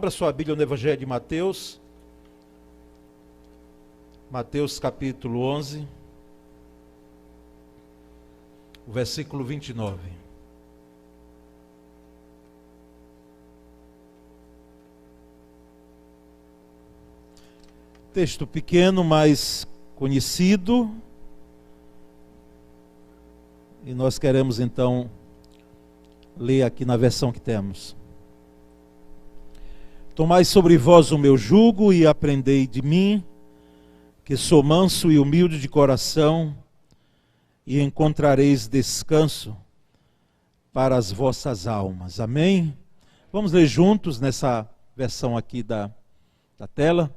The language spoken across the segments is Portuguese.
Abra sua Bíblia no Evangelho de Mateus. Mateus capítulo 11, o versículo 29. Texto pequeno, mas conhecido. E nós queremos então ler aqui na versão que temos. Tomai sobre vós o meu jugo e aprendei de mim, que sou manso e humilde de coração, e encontrareis descanso para as vossas almas. Amém? Vamos ler juntos nessa versão aqui da tela.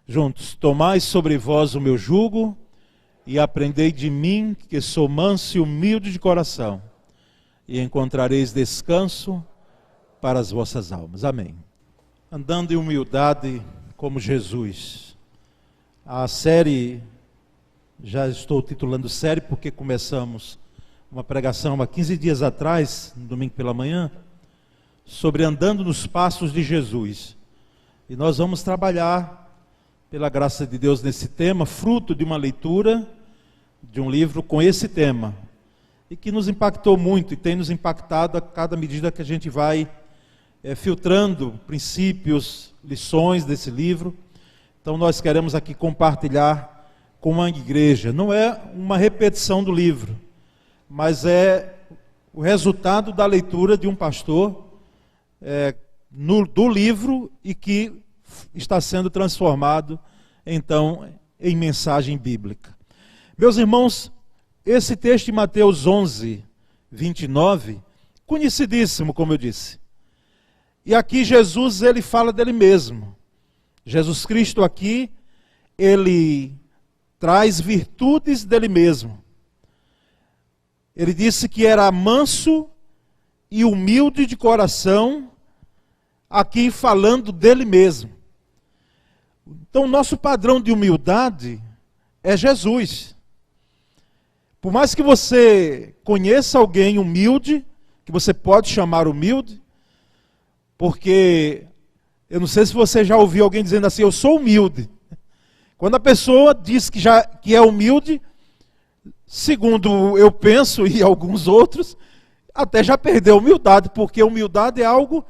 Juntos. Tomai sobre vós o meu jugo e aprendei de mim, que sou manso e humilde de coração, e encontrareis descanso para as vossas almas. Amém. Andando em humildade como Jesus. A série, já estou titulando série porque começamos uma pregação há 15 dias atrás, no domingo pela manhã, sobre andando nos passos de Jesus. E nós vamos trabalhar, pela graça de Deus, nesse tema, fruto de uma leitura de um livro com esse tema, e que nos impactou muito e tem nos impactado a cada medida que a gente vai filtrando princípios, lições desse livro. Então nós queremos aqui compartilhar com a igreja. Não é uma repetição do livro, mas é o resultado da leitura de um pastor do livro, e que está sendo transformado então em mensagem bíblica. Meus irmãos, esse texto de Mateus 11, 29, conhecidíssimo, como eu disse. E aqui Jesus, ele fala dele mesmo. Jesus Cristo aqui, ele traz virtudes dele mesmo. Ele disse que era manso e humilde de coração, aqui falando dele mesmo. Então, nosso padrão de humildade é Jesus. Por mais que você conheça alguém humilde, que você pode chamar humilde, porque eu não sei se você já ouviu alguém dizendo assim: eu sou humilde. Quando a pessoa diz que é humilde, segundo eu penso e alguns outros, até já perdeu a humildade, porque a humildade é algo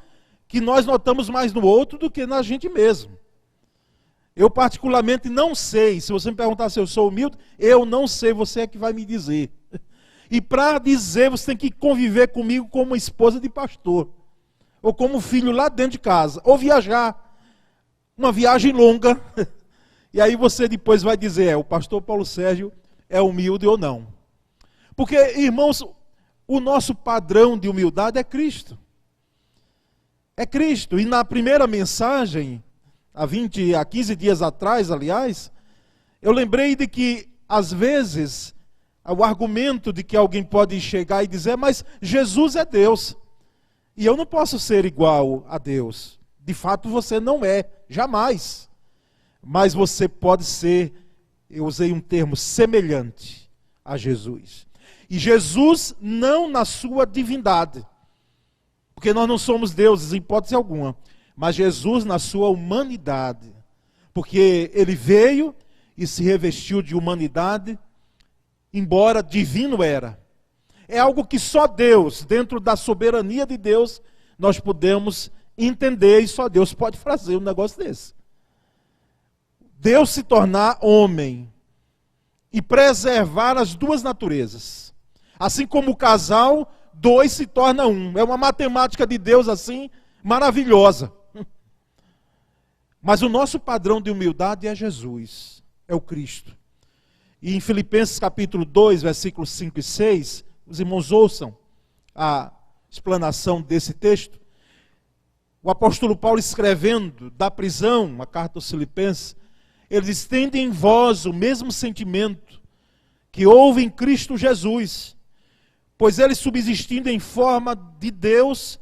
que nós notamos mais no outro do que na gente mesmo. Eu particularmente não sei, se você me perguntar se eu sou humilde, eu não sei, você é que vai me dizer. E para dizer, você tem que conviver comigo como esposa de pastor, ou como filho lá dentro de casa, ou viajar, uma viagem longa, e aí você depois vai dizer, o pastor Paulo Sérgio é humilde ou não. Porque, irmãos, o nosso padrão de humildade é Cristo. É Cristo. E na primeira mensagem, há 15 dias atrás, aliás, eu lembrei de que, às vezes, o argumento de que alguém pode chegar e dizer: mas Jesus é Deus, e eu não posso ser igual a Deus. De fato, você não é, jamais. Mas você pode ser, eu usei um termo, semelhante a Jesus. E Jesus não na sua divindade, porque nós não somos deuses em hipótese alguma, mas Jesus na sua humanidade, porque ele veio e se revestiu de humanidade, embora divino era. É algo que só Deus, dentro da soberania de Deus, nós podemos entender, e só Deus pode fazer um negócio desse. Deus se tornar homem e preservar as duas naturezas. Assim como o casal, dois se torna um. É uma matemática de Deus assim, maravilhosa. Mas o nosso padrão de humildade é Jesus, é o Cristo. E em Filipenses capítulo 2, versículos 5 e 6, os irmãos ouçam a explanação desse texto. O apóstolo Paulo, escrevendo da prisão, a carta aos Filipenses, ele diz: tende em vós o mesmo sentimento que houve em Cristo Jesus, pois ele, subsistindo em forma de Deus,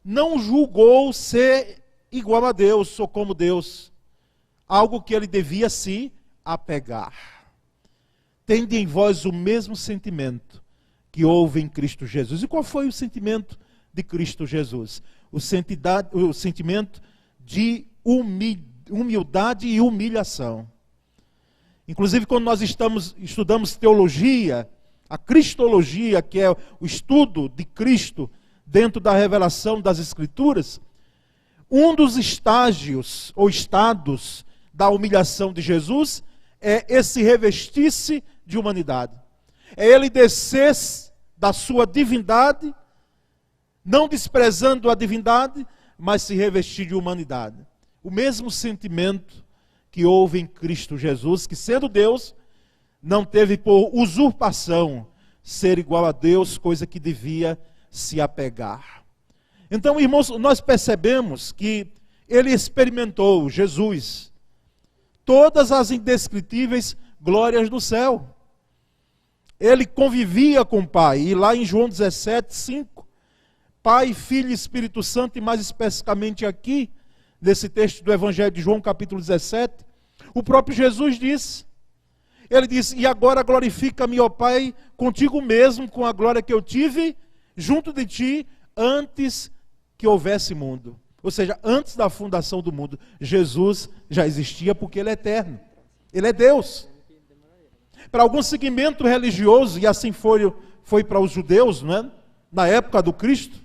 não julgou ser igual a Deus ou como Deus, algo que ele devia se apegar. Tende em vós o mesmo sentimento que houve em Cristo Jesus. E qual foi o sentimento de Cristo Jesus? O sentimento de humildade e humilhação. Inclusive, quando nós estudamos teologia, a cristologia, que é o estudo de Cristo dentro da revelação das Escrituras, um dos estágios ou estados da humilhação de Jesus é esse revestir-se de humanidade. É ele descer da sua divindade, não desprezando a divindade, mas se revestir de humanidade. O mesmo sentimento que houve em Cristo Jesus, que sendo Deus, não teve por usurpação ser igual a Deus, coisa que devia se apegar. Então, irmãos, nós percebemos que ele experimentou, Jesus, todas as indescritíveis glórias do céu. Ele convivia com o Pai, e lá em João 17, 5, Pai, Filho e Espírito Santo, e mais especificamente aqui, nesse texto do Evangelho de João, capítulo 17, o próprio Jesus disse, ele disse, e agora glorifica-me, ó Pai, contigo mesmo, com a glória que eu tive junto de ti, antes que houvesse mundo. Ou seja, antes da fundação do mundo, Jesus já existia porque ele é eterno. Ele é Deus. Para algum segmento religioso, e assim foi para os judeus, não é? Na época do Cristo,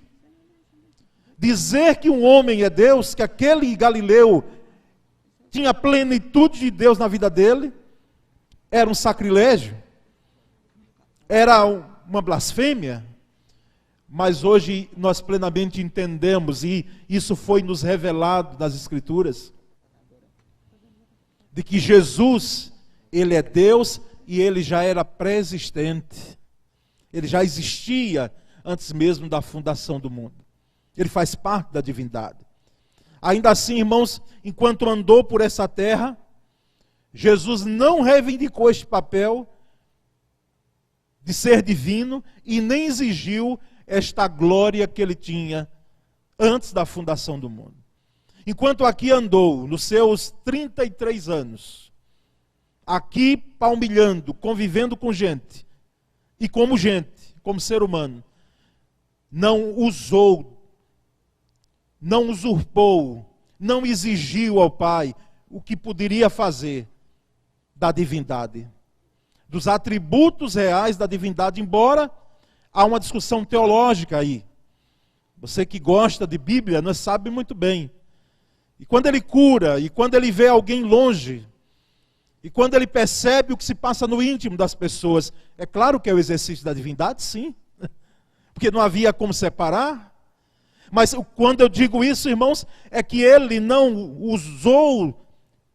dizer que um homem é Deus, que aquele Galileu tinha plenitude de Deus na vida dele, era um sacrilégio, era uma blasfêmia, mas hoje nós plenamente entendemos, e isso foi nos revelado nas Escrituras, de que Jesus, ele é Deus e ele já era pré-existente, ele já existia antes mesmo da fundação do mundo. Ele faz parte da divindade. Ainda assim, irmãos, enquanto andou por essa terra, Jesus não reivindicou este papel de ser divino e nem exigiu esta glória que ele tinha antes da fundação do mundo. Enquanto aqui andou, nos seus 33 anos, aqui palmilhando, convivendo com gente, e como gente, como ser humano, não usou, não usurpou, não exigiu ao Pai o que poderia fazer da divindade, dos atributos reais da divindade, embora há uma discussão teológica aí. Você que gosta de Bíblia, não sabe muito bem. E quando ele cura, e quando ele vê alguém longe, e quando ele percebe o que se passa no íntimo das pessoas, é claro que é o exercício da divindade, sim, porque não havia como separar. Mas quando eu digo isso, irmãos, é que ele não usou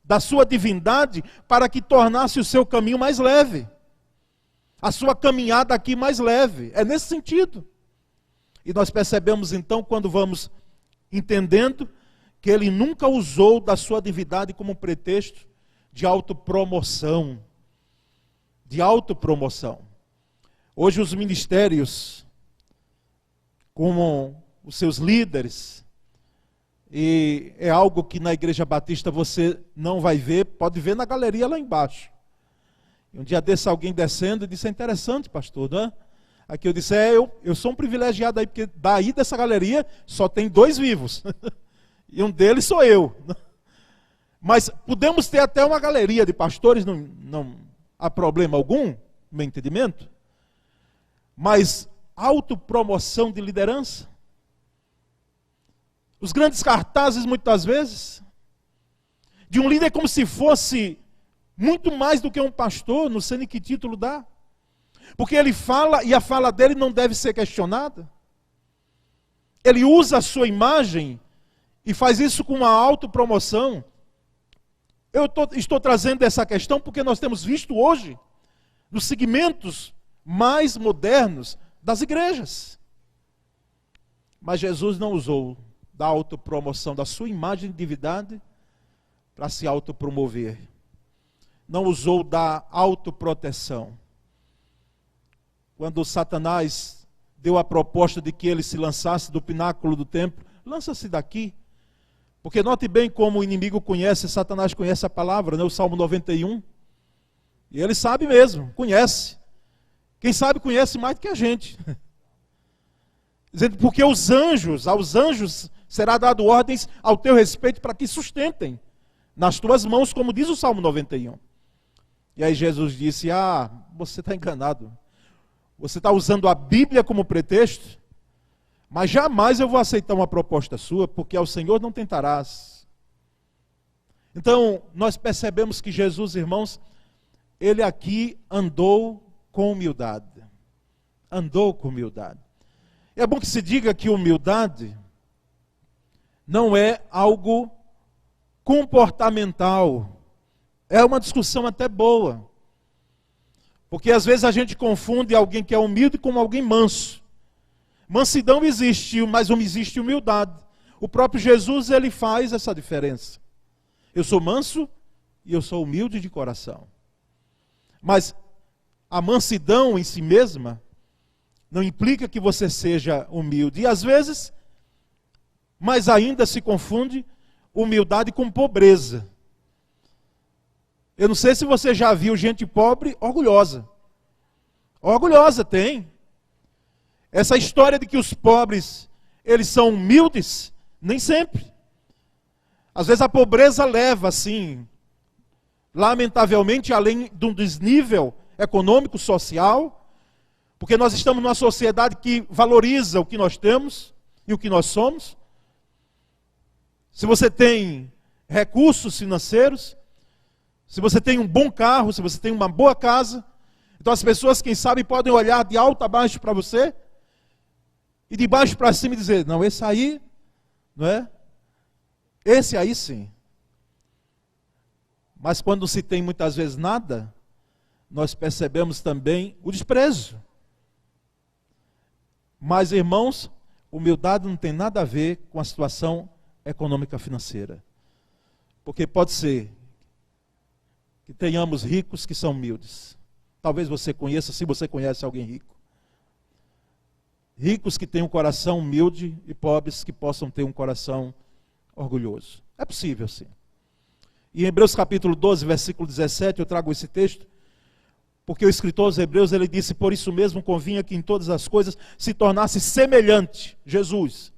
da sua divindade para que tornasse o seu caminho mais leve, a sua caminhada aqui mais leve. É nesse sentido. E nós percebemos então, quando vamos entendendo, que ele nunca usou da sua divindade como pretexto de autopromoção. De autopromoção. Hoje os ministérios, como os seus líderes, e é algo que na Igreja Batista você não vai ver, pode ver na galeria lá embaixo. E um dia desse alguém descendo e disse, é interessante, pastor, não é? Aqui eu disse, eu sou um privilegiado aí, porque daí dessa galeria só tem 2 vivos. E um deles sou eu. Mas podemos ter até uma galeria de pastores, não há problema algum, no meu entendimento. Mas autopromoção de liderança. Os grandes cartazes, muitas vezes, de um líder como se fosse muito mais do que um pastor, não sei nem que título dá. Porque ele fala e a fala dele não deve ser questionada. Ele usa a sua imagem e faz isso com uma autopromoção. Eu estou trazendo essa questão porque nós temos visto hoje, nos segmentos mais modernos das igrejas. Mas Jesus não usou da autopromoção, da sua imagem de divindade, para se autopromover. Não usou da autoproteção. Quando Satanás deu a proposta de que ele se lançasse do pináculo do templo, lança-se daqui. Porque note bem como o inimigo conhece, Satanás conhece a palavra, né? O Salmo 91. E ele sabe mesmo, conhece. Quem sabe conhece mais do que a gente. Dizendo, porque aos anjos Será dado ordens ao teu respeito para que sustentem nas tuas mãos, como diz o Salmo 91. E aí Jesus disse, você está enganado. Você está usando a Bíblia como pretexto, mas jamais eu vou aceitar uma proposta sua, porque ao Senhor não tentarás. Então, nós percebemos que Jesus, irmãos, ele aqui andou com humildade. Andou com humildade. É bom que se diga que humildade não é algo comportamental. É uma discussão até boa. Porque às vezes a gente confunde alguém que é humilde com alguém manso. Mansidão existe, mas não existe humildade. O próprio Jesus, ele faz essa diferença. Eu sou manso e eu sou humilde de coração. Mas a mansidão em si mesma não implica que você seja humilde. E às vezes, mais ainda se confunde humildade com pobreza. Eu não sei se você já viu gente pobre orgulhosa. Orgulhosa tem. Essa história de que os pobres, eles são humildes, nem sempre. Às vezes a pobreza leva, assim, lamentavelmente, além de um desnível econômico, social, porque nós estamos numa sociedade que valoriza o que nós temos e o que nós somos. Se você tem recursos financeiros, se você tem um bom carro, se você tem uma boa casa, então as pessoas, quem sabe, podem olhar de alto a baixo para você, e de baixo para cima e dizer, não, esse aí, não é? Esse aí sim. Mas quando se tem muitas vezes nada, nós percebemos também o desprezo. Mas, irmãos, humildade não tem nada a ver com a situação econômica financeira. Porque pode ser que tenhamos ricos que são humildes. Talvez você conheça, se você conhece alguém rico. Ricos que têm um coração humilde e pobres que possam ter um coração orgulhoso. É possível, sim. E em Hebreus capítulo 12, versículo 17, eu trago esse texto, porque o escritor aos Hebreus, ele disse, por isso mesmo convinha que em todas as coisas se tornasse semelhante, Jesus,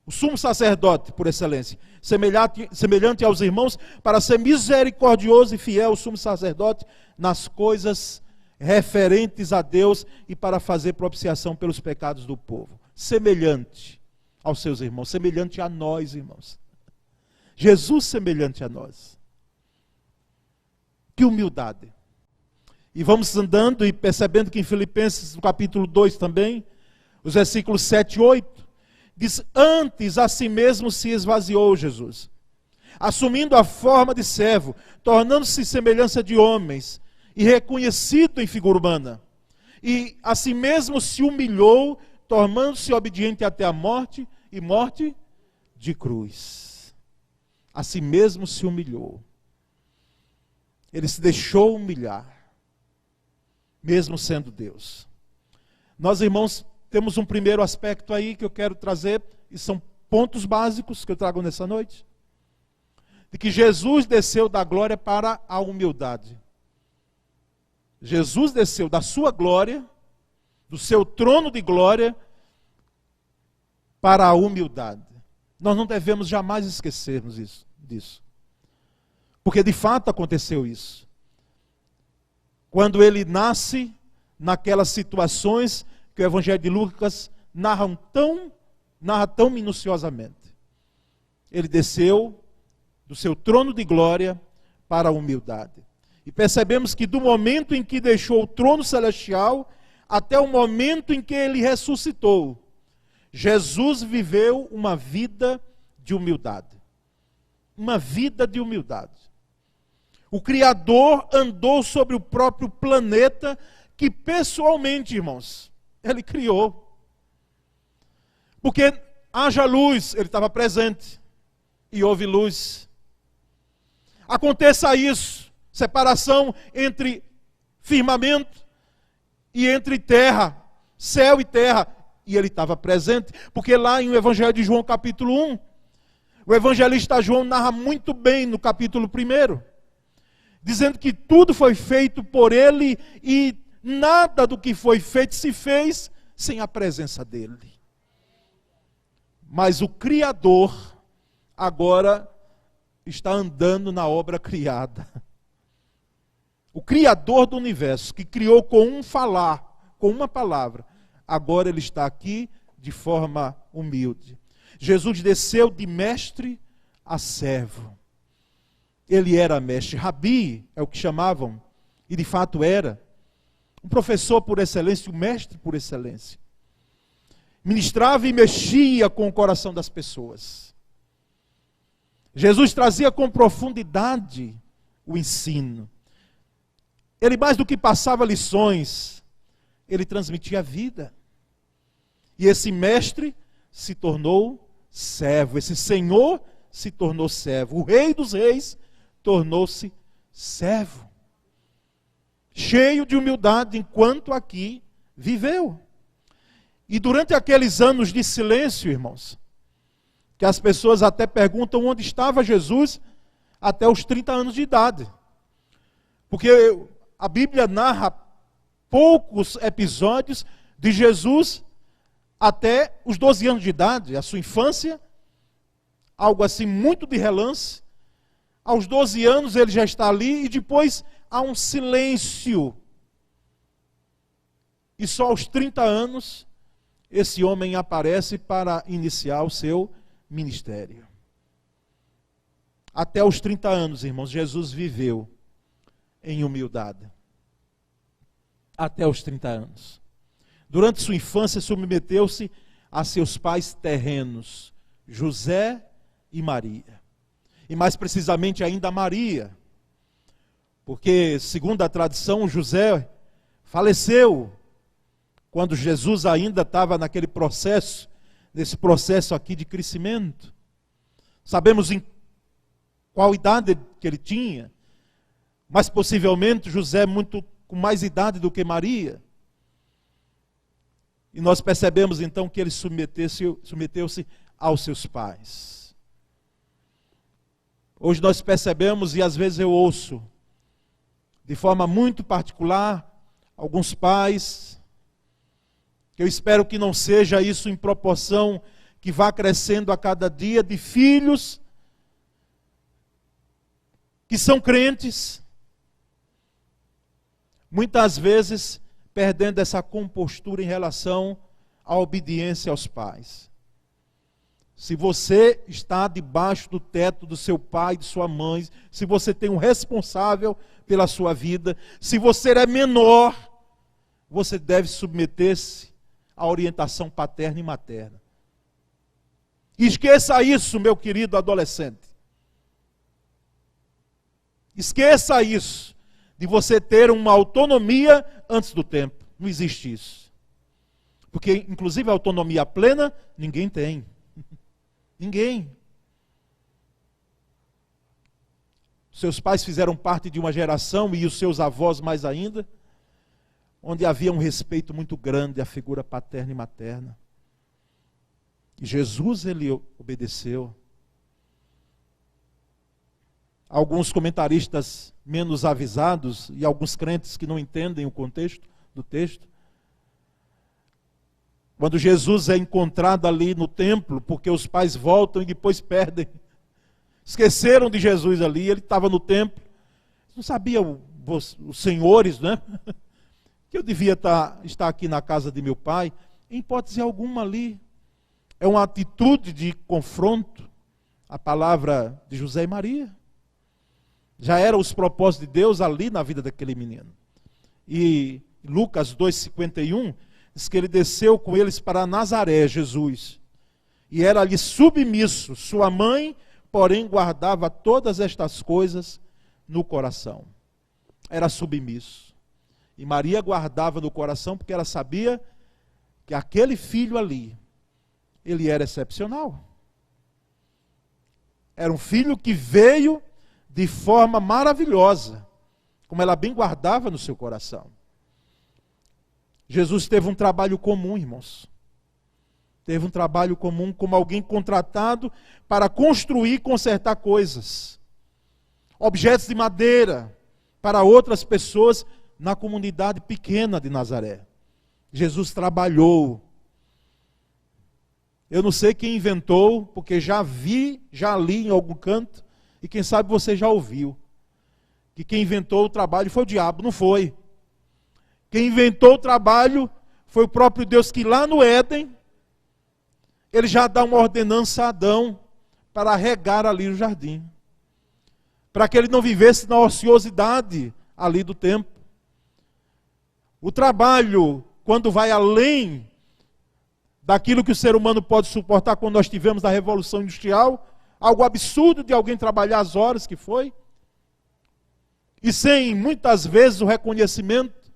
o sumo sacerdote por excelência, semelhante aos irmãos, para ser misericordioso e fiel ao sumo sacerdote nas coisas referentes a Deus e para fazer propiciação pelos pecados do povo. Semelhante aos seus irmãos, semelhante a nós, irmãos. Jesus semelhante a nós. Que humildade. E vamos andando e percebendo que em Filipenses, no capítulo 2 também, os versículos 7 e 8, diz, antes a si mesmo se esvaziou Jesus, assumindo a forma de servo, tornando-se semelhança de homens, e reconhecido em figura humana. E a si mesmo se humilhou, tornando-se obediente até a morte, e morte de cruz. A si mesmo se humilhou. Ele se deixou humilhar, mesmo sendo Deus. Nós, irmãos, temos um primeiro aspecto aí que eu quero trazer, e são pontos básicos que eu trago nessa noite, de que Jesus desceu da glória para a humildade. Jesus desceu da sua glória, do seu trono de glória, para a humildade. Nós não devemos jamais esquecermos disso. Porque de fato aconteceu isso. Quando ele nasce, naquelas situações que o Evangelho de Lucas narra tão minuciosamente. Ele desceu do seu trono de glória para a humildade. E percebemos que do momento em que deixou o trono celestial, até o momento em que ele ressuscitou, Jesus viveu uma vida de humildade. Uma vida de humildade. O Criador andou sobre o próprio planeta que pessoalmente, irmãos, ele criou. Porque haja luz, ele estava presente e houve luz. Aconteça isso, separação entre firmamento e entre terra, céu e terra, e ele estava presente, porque lá em o Evangelho de João capítulo 1, o evangelista João narra muito bem no capítulo 1, dizendo que tudo foi feito por ele e nada do que foi feito se fez sem a presença dele. Mas o Criador agora está andando na obra criada. O Criador do universo, que criou com um falar, com uma palavra, agora ele está aqui de forma humilde. Jesus desceu de mestre a servo. Ele era mestre, rabi é o que chamavam, e de fato era, um professor por excelência, um mestre por excelência. Ministrava e mexia com o coração das pessoas. Jesus trazia com profundidade o ensino. Ele, mais do que passava lições, ele transmitia a vida. E esse mestre se tornou servo, esse senhor se tornou servo. O rei dos reis tornou-se servo. Cheio de humildade enquanto aqui viveu. E durante aqueles anos de silêncio, irmãos, que as pessoas até perguntam onde estava Jesus até os 30 anos de idade. Porque a Bíblia narra poucos episódios de Jesus até os 12 anos de idade, a sua infância, algo assim muito de relance. Aos 12 anos ele já está ali e depois há um silêncio. E só aos 30 anos esse homem aparece para iniciar o seu ministério. Até os 30 anos, irmãos, Jesus viveu em humildade. Até os 30 anos. Durante sua infância, submeteu-se a seus pais terrenos, José e Maria. E mais precisamente ainda Maria. Porque, segundo a tradição, José faleceu quando Jesus ainda estava naquele processo, nesse processo aqui de crescimento. Sabemos em qual idade que ele tinha, mas possivelmente José muito com mais idade do que Maria. E nós percebemos então que ele submeteu-se aos seus pais. Hoje nós percebemos, e às vezes eu ouço, de forma muito particular, alguns pais, que eu espero que não seja isso em proporção que vá crescendo a cada dia, de filhos que são crentes, muitas vezes perdendo essa compostura em relação à obediência aos pais. Se você está debaixo do teto do seu pai, de sua mãe, se você tem um responsável pela sua vida, se você é menor, você deve submeter-se à orientação paterna e materna. Esqueça isso, meu querido adolescente. Esqueça isso, de você ter uma autonomia antes do tempo. Não existe isso. Porque, inclusive, a autonomia plena, ninguém tem. Ninguém. Seus pais fizeram parte de uma geração, e os seus avós mais ainda, onde havia um respeito muito grande à figura paterna e materna. E Jesus, ele obedeceu. Alguns comentaristas menos avisados e alguns crentes que não entendem o contexto do texto, quando Jesus é encontrado ali no templo, porque os pais voltam e depois perdem, esqueceram de Jesus ali, ele estava no templo, não sabia os senhores, né? Que eu devia estar aqui na casa de meu pai, em hipótese alguma ali. É uma atitude de confronto, a palavra de José e Maria. Já eram os propósitos de Deus ali na vida daquele menino. E Lucas 2,51 diz que ele desceu com eles para Nazaré, Jesus. E era ali submisso. Sua mãe, porém, guardava todas estas coisas no coração. Era submisso. E Maria guardava no coração porque ela sabia que aquele filho ali, ele era excepcional. Era um filho que veio de forma maravilhosa, como ela bem guardava no seu coração. Jesus teve um trabalho comum, irmãos. Teve um trabalho comum como alguém contratado para construir e consertar coisas. Objetos de madeira para outras pessoas na comunidade pequena de Nazaré. Jesus trabalhou. Eu não sei quem inventou, porque já li em algum canto, e quem sabe você já ouviu, que quem inventou o trabalho foi o diabo, não foi. Quem inventou o trabalho foi o próprio Deus, que lá no Éden, ele já dá uma ordenança a Adão para regar ali o jardim, para que ele não vivesse na ociosidade ali do tempo. O trabalho, quando vai além daquilo que o ser humano pode suportar, quando nós tivemos a Revolução Industrial, algo absurdo de alguém trabalhar as horas que foi, e sem, muitas vezes, o reconhecimento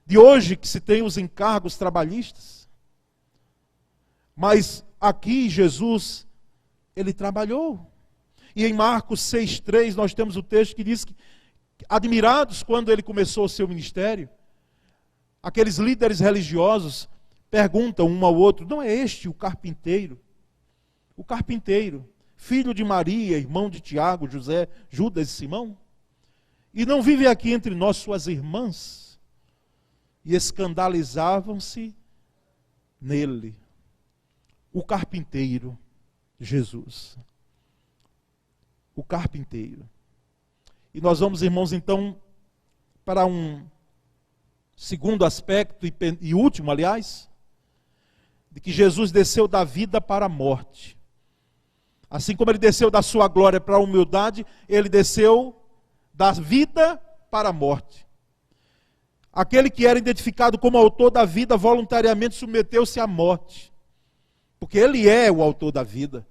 de hoje que se tem os encargos trabalhistas. Mas aqui Jesus, ele trabalhou. E em Marcos 6,3 nós temos o texto que diz que, admirados quando ele começou o seu ministério, aqueles líderes religiosos perguntam um ao outro: não é este o carpinteiro? O carpinteiro, filho de Maria, irmão de Tiago, José, Judas e Simão? E não vive aqui entre nós suas irmãs? E escandalizavam-se nele. O carpinteiro, Jesus. O carpinteiro. E nós vamos, irmãos, então, para um segundo aspecto, e último, aliás, de que Jesus desceu da vida para a morte. Assim como ele desceu da sua glória para a humildade, ele desceu da vida para a morte. Aquele que era identificado como autor da vida, voluntariamente submeteu-se à morte, porque ele é o autor da vida.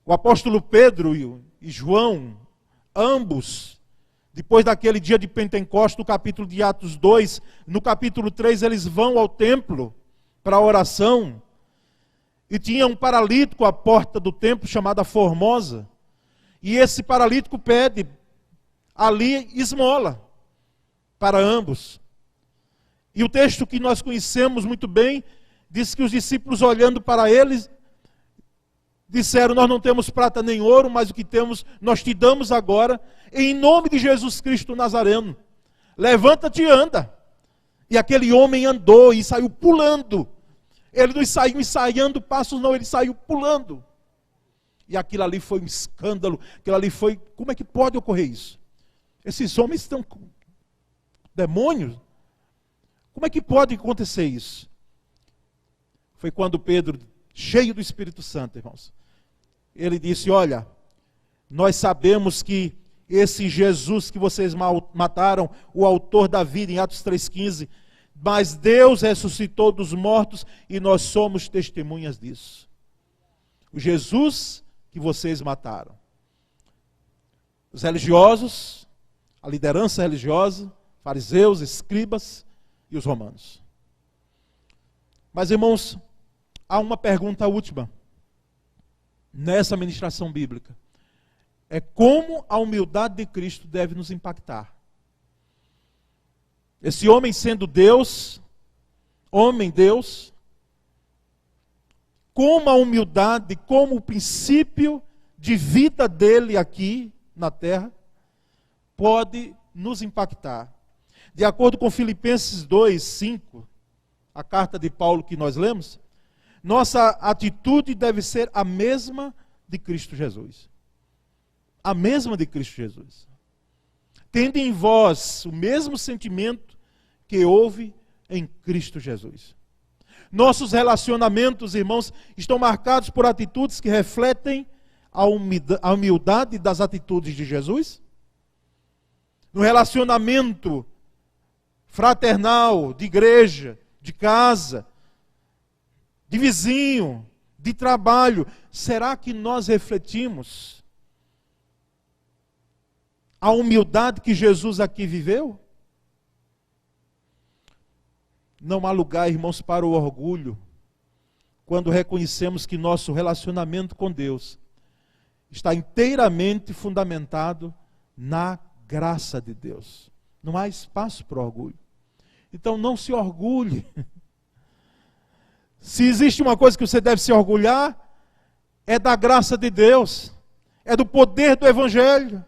O apóstolo Pedro e João, ambos, depois daquele dia de Pentecostes, no capítulo de Atos 2, no capítulo 3, eles vão ao templo para a oração, e tinha um paralítico à porta do templo, chamada Formosa, e esse paralítico pede ali esmola para ambos. E o texto que nós conhecemos muito bem, diz que os discípulos, olhando para eles, disseram: nós não temos prata nem ouro, mas o que temos nós te damos agora, em nome de Jesus Cristo Nazareno. Levanta-te e anda. E aquele homem andou e saiu pulando. Ele não saiu ensaiando passos, não, ele saiu pulando. E aquilo ali foi um escândalo, aquilo ali foi: como é que pode ocorrer isso? Esses homens estão com demônios? Como é que pode acontecer isso? Foi quando Pedro, cheio do Espírito Santo, irmãos, ele disse: olha, nós sabemos que esse Jesus que vocês mataram, o autor da vida, em Atos 3,15, mas Deus ressuscitou dos mortos e nós somos testemunhas disso. O Jesus que vocês mataram. Os religiosos, a liderança religiosa, fariseus, escribas e os romanos. Mas, irmãos, há uma pergunta última nessa ministração bíblica. É como a humildade de Cristo deve nos impactar. Esse homem sendo Deus, homem Deus, como a humildade, como o princípio de vida dele aqui na terra, pode nos impactar. De acordo com Filipenses 2:5, a carta de Paulo que nós lemos, nossa atitude deve ser a mesma de Cristo Jesus. A mesma de Cristo Jesus. Tendo em vós o mesmo sentimento que houve em Cristo Jesus. Nossos relacionamentos, irmãos, estão marcados por atitudes que refletem a humildade das atitudes de Jesus? No relacionamento fraternal, de igreja, de casa, de vizinho, de trabalho, será que nós refletimos a humildade que Jesus aqui viveu? Não há lugar, irmãos, para o orgulho, quando reconhecemos que nosso relacionamento com Deus está inteiramente fundamentado na graça de Deus. Não há espaço para o orgulho. Então não se orgulhe. Se existe uma coisa que você deve se orgulhar, é da graça de Deus, é do poder do Evangelho.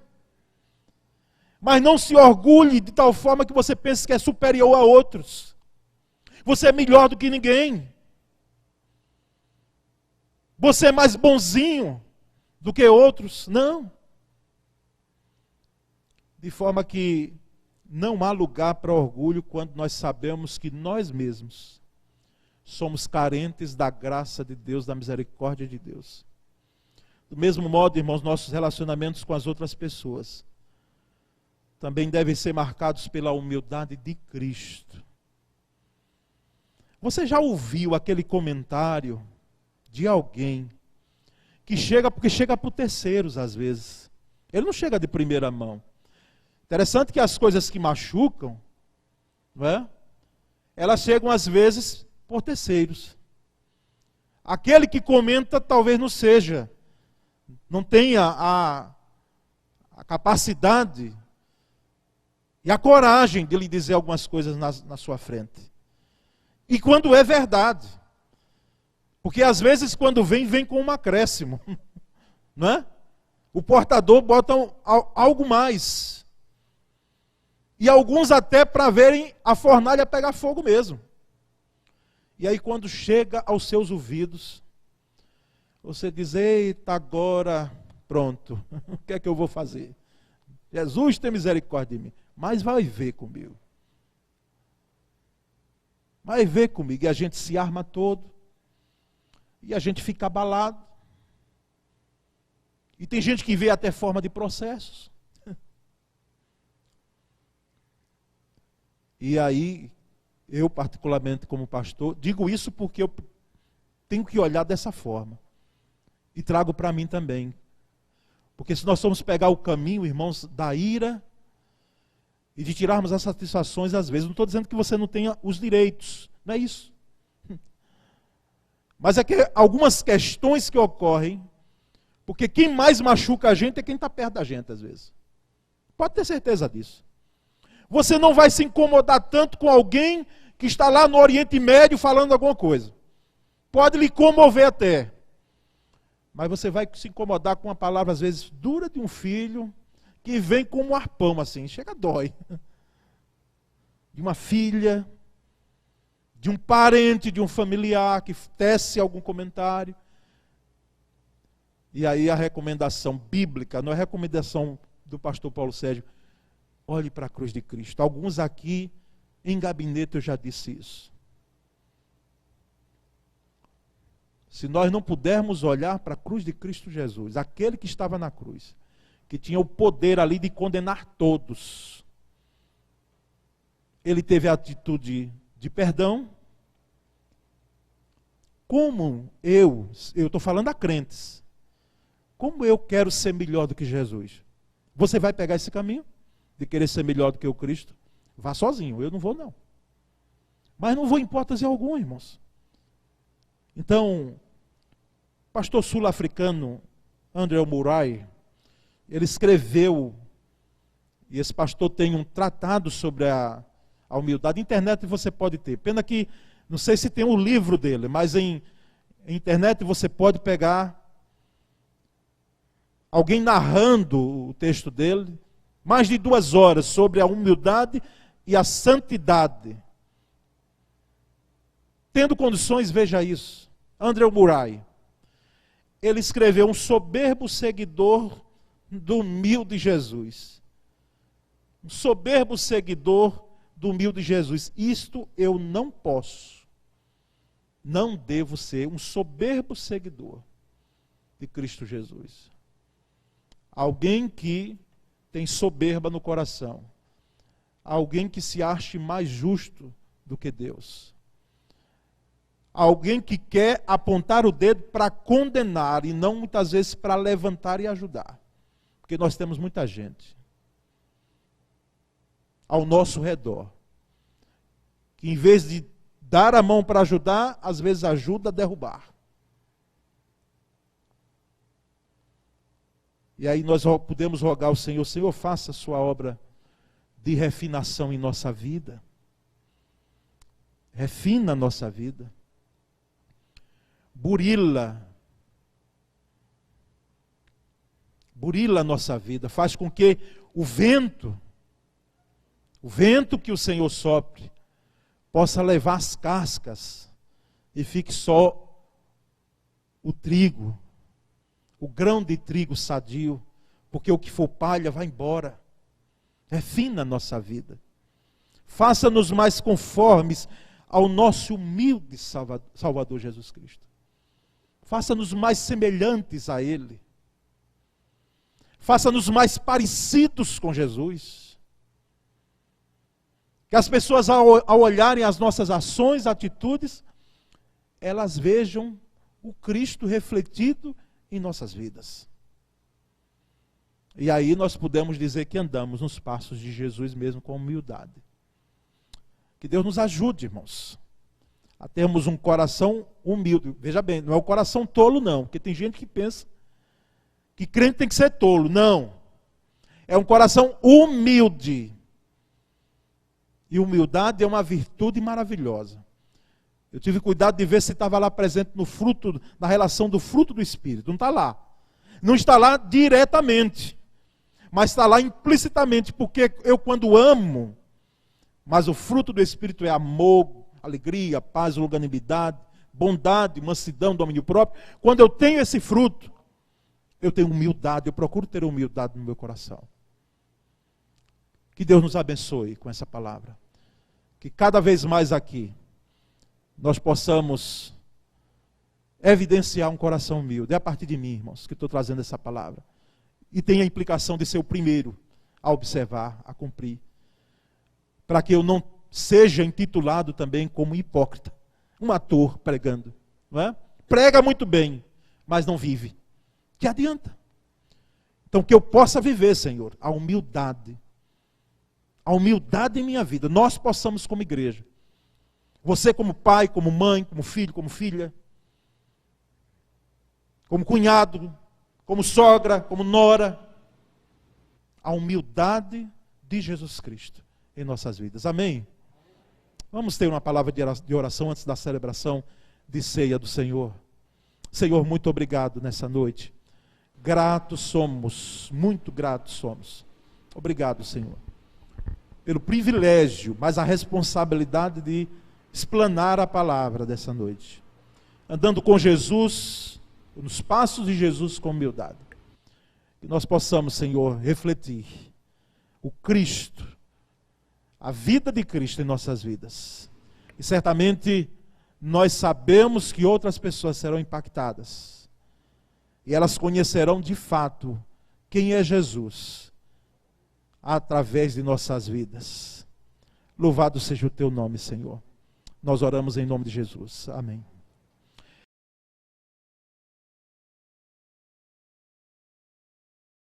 Mas não se orgulhe de tal forma que você pense que é superior a outros. Você é melhor do que ninguém. você é mais bonzinho do que outros. Não. De forma que não há lugar para orgulho quando nós sabemos que nós mesmos somos carentes da graça de Deus, da misericórdia de Deus. Do mesmo modo, irmãos, nossos relacionamentos com as outras pessoas também devem ser marcados pela humildade de Cristo. Você já ouviu aquele comentário de alguém que chega, porque chega por terceiros às vezes. Ele não chega de primeira mão. Interessante que as coisas que machucam, não é? Elas chegam às vezes por terceiros. Aquele que comenta talvez não tenha a capacidade e a coragem de lhe dizer algumas coisas na sua frente. E quando é verdade. Porque às vezes quando vem com um acréscimo. Não é? O portador bota algo mais. E alguns até para verem a fornalha pegar fogo mesmo. E aí quando chega aos seus ouvidos, você diz, eita, agora pronto. O que é que eu vou fazer? Jesus tem misericórdia de mim. Mas vai ver comigo. Vai ver comigo. E a gente se arma todo. E a gente fica abalado. E tem gente que vê até forma de processos. E aí, eu particularmente como pastor, digo isso porque eu tenho que olhar dessa forma. E trago para mim também. Porque se nós formos pegar o caminho, irmãos, da ira e de tirarmos as satisfações às vezes, não estou dizendo que você não tenha os direitos, não é isso. Mas é que algumas questões que ocorrem, porque quem mais machuca a gente é quem está perto da gente às vezes. Pode ter certeza disso. Você não vai se incomodar tanto com alguém que está lá no Oriente Médio falando alguma coisa. Pode lhe comover até. Mas você vai se incomodar com uma palavra às vezes dura de um filho, que vem como um arpão assim, chega dói. De uma filha, de um parente, de um familiar que tece algum comentário. E aí a recomendação bíblica, não é a recomendação do pastor Paulo Sérgio, olhe para a cruz de Cristo. Alguns aqui em gabinete eu já disse isso. Se nós não pudermos olhar para a cruz de Cristo Jesus, aquele que estava na cruz, que tinha o poder ali de condenar todos, ele teve a atitude de perdão. Como eu estou falando a crentes, como eu quero ser melhor do que Jesus? Você vai pegar esse caminho de querer ser melhor do que o Cristo? Vá sozinho, eu não vou não. Mas não vou em hipótese alguma, irmãos. Então, pastor sul-africano André Murray, ele escreveu, e esse pastor tem um tratado sobre a humildade. Internet você pode ter. Pena que, não sei se tem um livro dele, mas em internet você pode pegar alguém narrando o texto dele, mais de 2 horas, sobre a humildade e a santidade. Tendo condições, veja isso. André Murray, ele escreveu um soberbo seguidor do humilde Jesus. Um soberbo seguidor do humilde Jesus. Isto eu não posso. Não devo ser um soberbo seguidor de Cristo Jesus. Alguém que tem soberba no coração. Alguém que se ache mais justo do que Deus. Alguém que quer apontar o dedo para condenar e não muitas vezes para levantar e ajudar. Porque nós temos muita gente ao nosso redor que em vez de dar a mão para ajudar, às vezes ajuda a derrubar. E aí nós podemos rogar ao Senhor, Senhor, faça a sua obra de refinação em nossa vida. Refina a nossa vida. Burila a nossa vida, faz com que o vento que o Senhor sopre, possa levar as cascas e fique só o trigo, o grão de trigo sadio, porque o que for palha vai embora. Refina a nossa vida. Faça-nos mais conformes ao nosso humilde Salvador Jesus Cristo. Faça-nos mais semelhantes a Ele. Faça-nos mais parecidos com Jesus. Que as pessoas, ao olharem as nossas ações, atitudes, elas vejam o Cristo refletido em nossas vidas. E aí nós podemos dizer que andamos nos passos de Jesus mesmo com humildade. Que Deus nos ajude, irmãos, a termos um coração humilde. Veja bem, não é o coração tolo não, porque tem gente que pensa que crente tem que ser tolo. Não. É um coração humilde. E humildade é uma virtude maravilhosa. Eu tive cuidado de ver se estava lá presente no fruto, na relação do fruto do Espírito. Não está lá. Não está lá diretamente, mas está lá implicitamente, porque eu quando amo, mas o fruto do Espírito é amor, alegria, paz, longanimidade, bondade, mansidão, domínio próprio. Quando eu tenho esse fruto, eu tenho humildade, eu procuro ter humildade no meu coração. Que Deus nos abençoe com essa palavra. Que cada vez mais aqui, nós possamos evidenciar um coração humilde. É a partir de mim, irmãos, que estou trazendo essa palavra. E tem a implicação de ser o primeiro a observar, a cumprir. Para que eu não seja intitulado também como hipócrita. Um ator pregando. Não é? Prega muito bem, mas não vive. Que adianta? Então que eu possa viver, Senhor, a humildade. A humildade em minha vida. Nós possamos como igreja. Você como pai, como mãe, como filho, como filha. Como cunhado, como sogra, como nora. A humildade de Jesus Cristo em nossas vidas. Amém? Vamos ter uma palavra de oração antes da celebração de ceia do Senhor. Senhor, muito obrigado nessa noite. Gratos somos, muito gratos somos. Obrigado, Senhor, pelo privilégio, mas a responsabilidade de explanar a palavra dessa noite. Andando com Jesus, nos passos de Jesus com humildade. Que nós possamos, Senhor, refletir o Cristo, a vida de Cristo em nossas vidas. E certamente nós sabemos que outras pessoas serão impactadas. E elas conhecerão de fato quem é Jesus, através de nossas vidas. Louvado seja o teu nome, Senhor. Nós oramos em nome de Jesus. Amém.